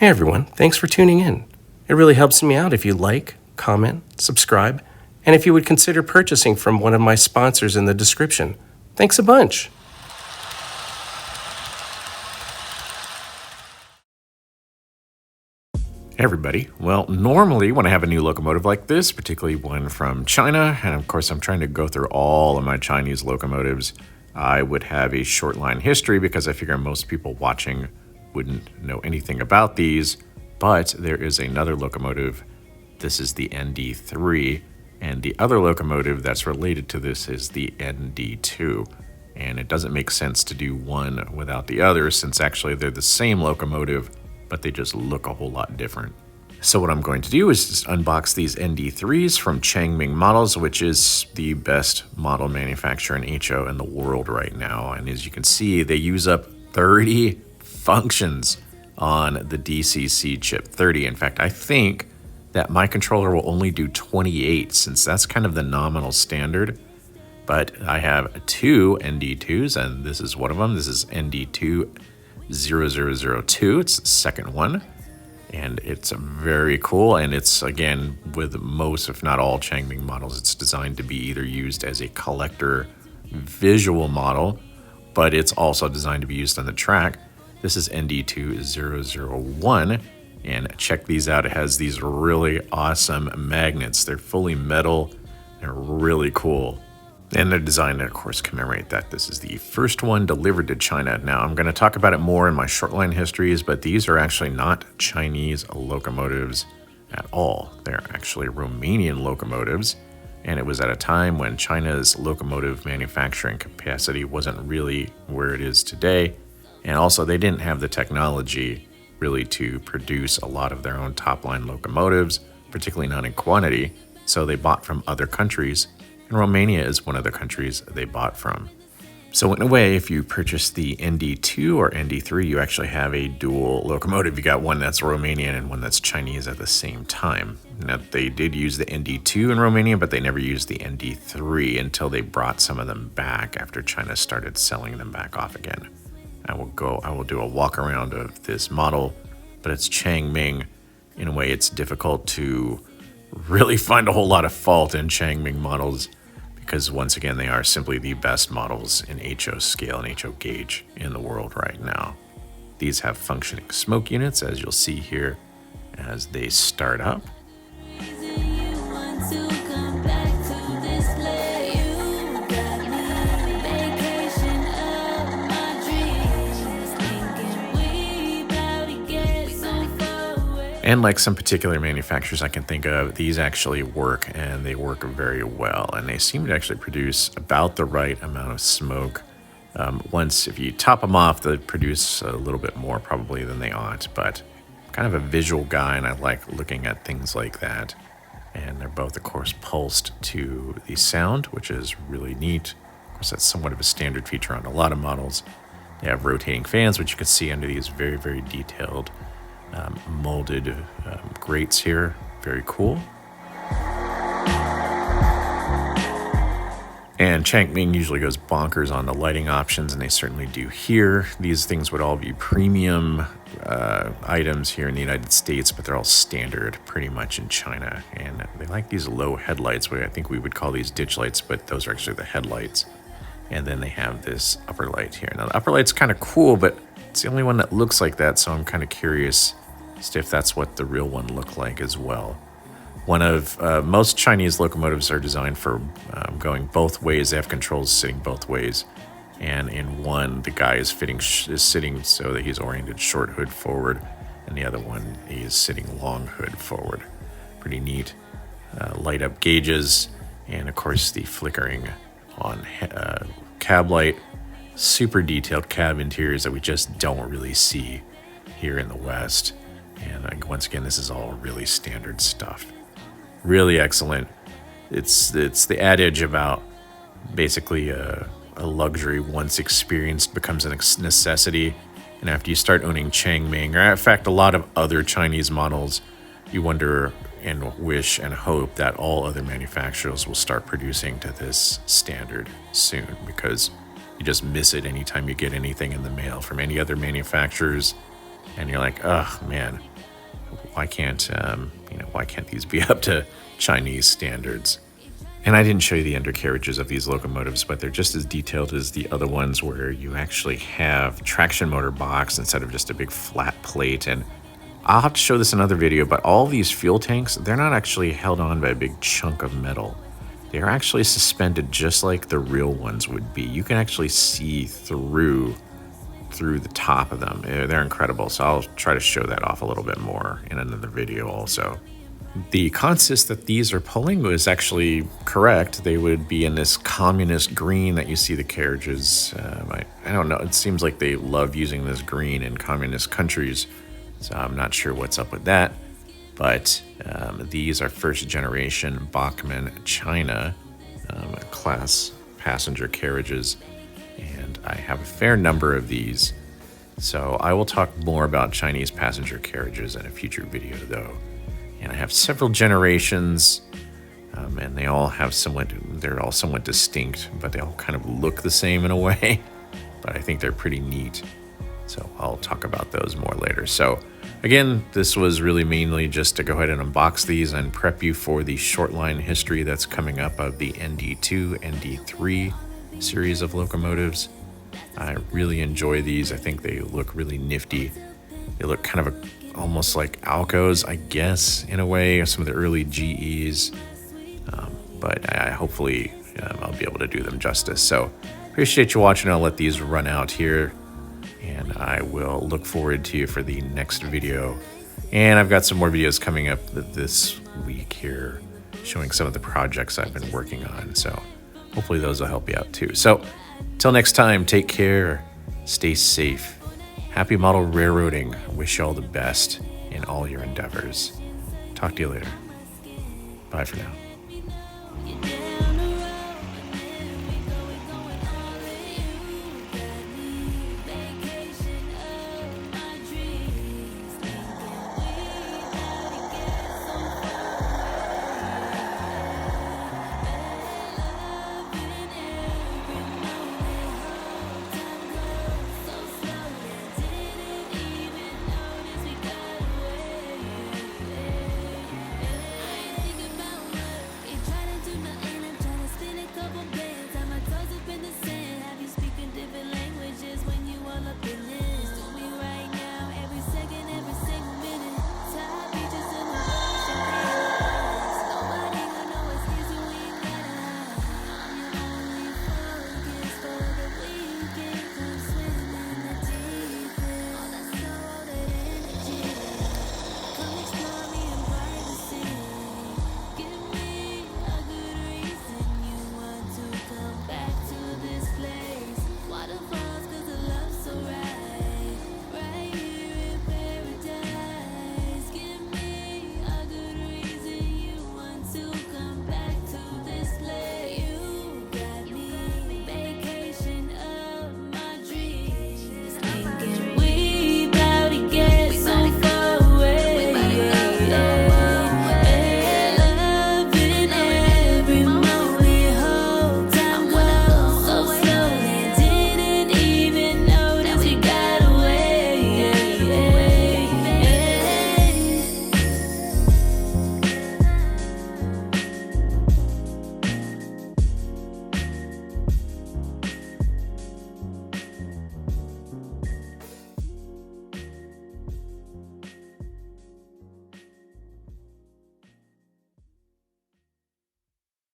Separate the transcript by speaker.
Speaker 1: Hey everyone, thanks for tuning in. It really helps me out if you like, comment, subscribe, and if you would consider purchasing from one of my sponsors in the description. Thanks a bunch.
Speaker 2: Hey everybody. Well, normally when I have a new locomotive like this, particularly one from China, and of course I'm trying to go through all of my Chinese locomotives, I would have a short line history because I figure most people watching wouldn't know anything about these, but there is another locomotive. This is the ND3, and the other locomotive that's related to this is the ND2. And it doesn't make sense to do one without the other since actually they're the same locomotive, but they just look a whole lot different. So what I'm going to do is just unbox these ND3s from Changming Models, which is the best model manufacturer in HO in the world right now. And as you can see, they use up 30 functions on the DCC chip. 30. In fact, I think that my controller will only do 28 since that's kind of the nominal standard. But I have two ND2s, and this is one of them. This is ND2 0002. It's the second one. And it's very cool, and it's, again, with most, if not all, Changming models, it's designed to be either used as a collector visual model, but it's also designed to be used on the track. This is ND2 001, and check these out. It has these really awesome magnets. They're fully metal. They're really cool. And they're designed to, of course, commemorate that this is the first one delivered to China. Now, I'm going to talk about it more in my short line histories, but these are actually not Chinese locomotives at all. They're actually Romanian locomotives, and it was at a time when China's locomotive manufacturing capacity wasn't really where it is today, and also they didn't have the technology really to produce a lot of their own top-line locomotives, particularly not in quantity, so they bought from other countries. And Romania is one of the countries they bought from. So in a way, if you purchase the ND2 or ND3, you actually have a dual locomotive. You got one that's Romanian and one that's Chinese at the same time. Now, they did use the ND2 in Romania, but they never used the ND3 until they brought some of them back after China started selling them back off again. I will do a walk around of this model, but it's Changming. In a way, it's difficult to really find a whole lot of fault in Changming models, because once again, they are simply the best models in HO scale and HO gauge in the world right now. These have functioning smoke units, as you'll see here as they start up. And like some particular manufacturers I can think of, these actually work, and they work very well. And they seem to actually produce about the right amount of smoke. Once, if you top them off, they produce a little bit more probably than they ought. But I'm kind of a visual guy, and I like looking at things like that. And they're both, of course, pulsed to the sound, which is really neat. Of course, that's somewhat of a standard feature on a lot of models. They have rotating fans, which you can see under these very, very detailed molded grates here. Very cool. And Changming usually goes bonkers on the lighting options, and they certainly do here. These things would all be premium items here in the United States, but they're all standard pretty much in China. And they like these low headlights, I think we would call these ditch lights, but those are actually the headlights. And then they have this upper light here. Now the upper light's kind of cool, but it's the only one that looks like that, so I'm kind of curious if that's what the real one looked like as well. One of most Chinese locomotives are designed for going both ways. They have controls sitting both ways, and in one the guy is sitting so that he's oriented short hood forward, and the other one is sitting long hood forward. Pretty neat. Light up gauges, and of course the flickering on cab light. Super detailed cab interiors that we just don't really see here in the West. And once again, this is all really standard stuff. Really excellent. It's the adage about basically a luxury once experienced becomes a necessity. And after you start owning Changming, or in fact, a lot of other Chinese models, you wonder and wish and hope that all other manufacturers will start producing to this standard soon, because you just miss it anytime you get anything in the mail from any other manufacturers. And you're like, oh man, why can't these be up to Chinese standards? And I didn't show you the undercarriages of these locomotives, but they're just as detailed as the other ones, where you actually have traction motor box instead of just a big flat plate. And I'll have to show this in another video, but all these fuel tanks, they're not actually held on by a big chunk of metal. They're actually suspended just like the real ones would be. You can actually see through the top of them. They're incredible. So I'll try to show that off a little bit more in another video also. The consist that these are pulling was actually correct. They would be in this communist green that you see the carriages. I don't know. It seems like they love using this green in communist countries. So I'm not sure what's up with that. But these are first generation Bachmann China class passenger carriages. And I have a fair number of these. So I will talk more about Chinese passenger carriages in a future video though. And I have several generations, and they're all somewhat distinct, but they all kind of look the same in a way. But I think they're pretty neat. So I'll talk about those more later. So again, this was really mainly just to go ahead and unbox these and prep you for the short line history that's coming up of the ND2, ND3 series of locomotives. I really enjoy these. I think they look really nifty. They look kind of almost like Alcos, I guess, in a way, some of the early GEs. But hopefully I'll be able to do them justice. So appreciate you watching. I'll let these run out here, and I will look forward to you for the next video. And I've got some more videos coming up this week here, showing some of the projects I've been working on. So hopefully those will help you out too. So till next time, take care, stay safe. Happy model railroading. Wish you all the best in all your endeavors. Talk to you later. Bye for now.